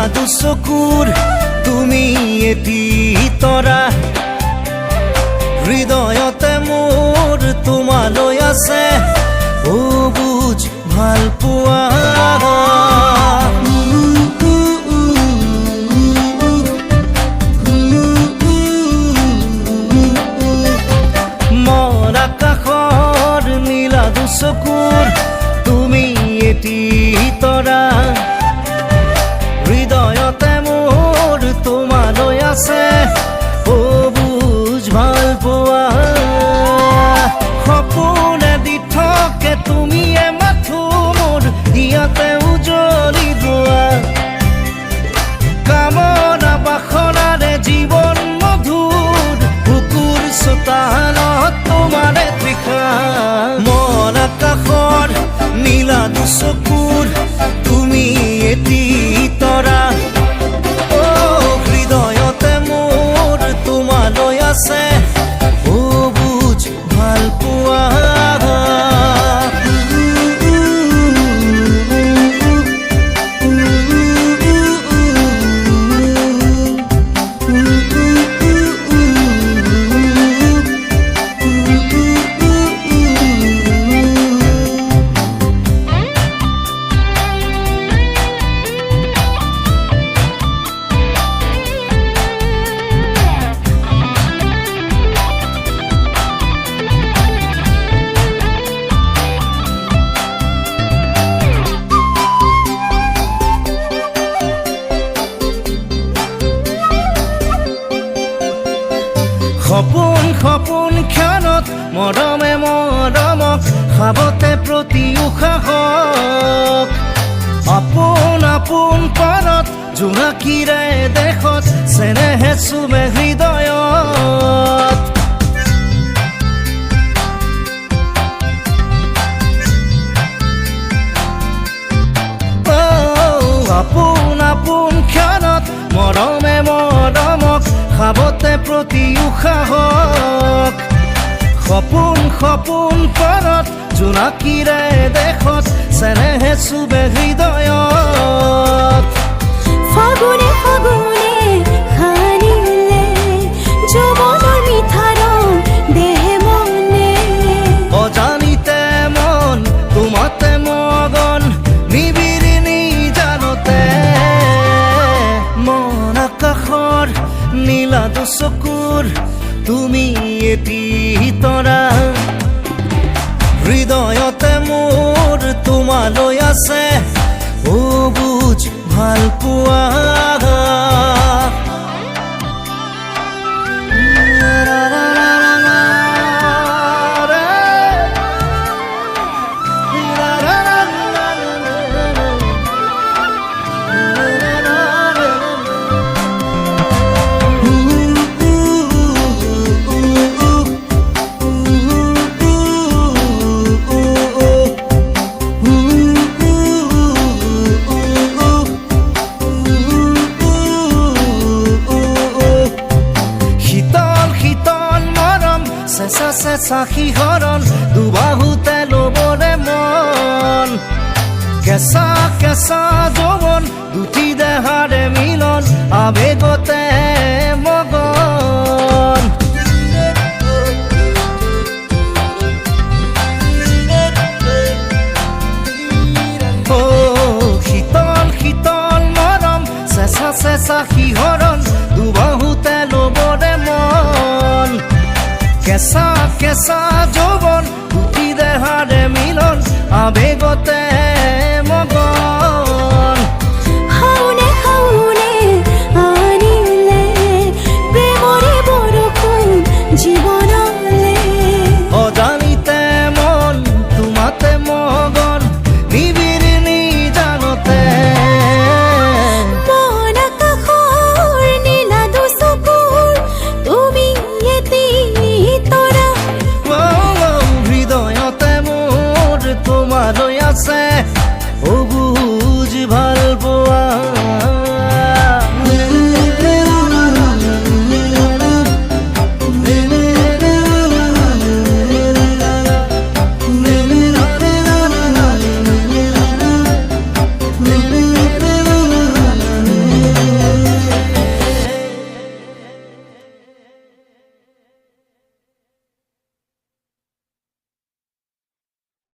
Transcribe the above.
দুচকুৰ তুমি এটি তৰা হৃদয়তে মোৰ তোমালৈ আছে ও বুজ ভাল পোৱা মোৰ আকাশৰ নীলা দুচকুৰ তুমি এটি তৰা হৃদয়তে মোৰ তোমালৈ আছে ও বুজ ভাল পোৱা সপোনে দি থাকে তুমি মাথো মোৰ ইয়াতে উজলি যোৱা কামনা বাসনাৰে জীৱন মধুৰ বুকুৰ চোতালত তোমাৰে তৃষা মন আকাশৰ নীলা দুচকুৰ তুমি এটি তৰা ও হৃদয়তে মোৰ তোমালৈ আছে ও বুজ ভাল পোৱা সপোন সপোন ক্ষণত মৰমে মৰমক খাবতে প্ৰতি উশাহক আপোন আপোন পৰত জোনাকীৰে দেশত চেনেহে চুমে হৃদয়ত আপোন আপোন ক্ষণত মৰমে মৰমক খাবতে প্ৰতি উশাহক সপোন সপোন পৰত জোনাকীৰে দেশত চেনেহে চুবে হৃদয়ত ফাগুনে ফাগুনে খানিলে যৌৱনৰ মিঠা ৰং দেহে মনে অজানিতে মন তোমাতে মগন নিবিৰি নিজানতে মন আকাশৰ নীলা দুচকুৰ তুমি এটি তৰা হৃদয়তে মোৰ তোমালৈ আছে ও বুজ ভাল পোৱা চেঁচা শিহৰণ দুবাহুতে ল'বৰে মন কেঁচা কেঁচা যৌৱন দুটি দেহাৰে মিলন আবেগতে মগন শীতল শীতল মৰম চেঁচা চেঁচা শিহৰণ দুবাহুতে ল'বৰে মন কেঁচা কেঁচা যৌৱন দুটি দেহাৰে মিলন আবেগতে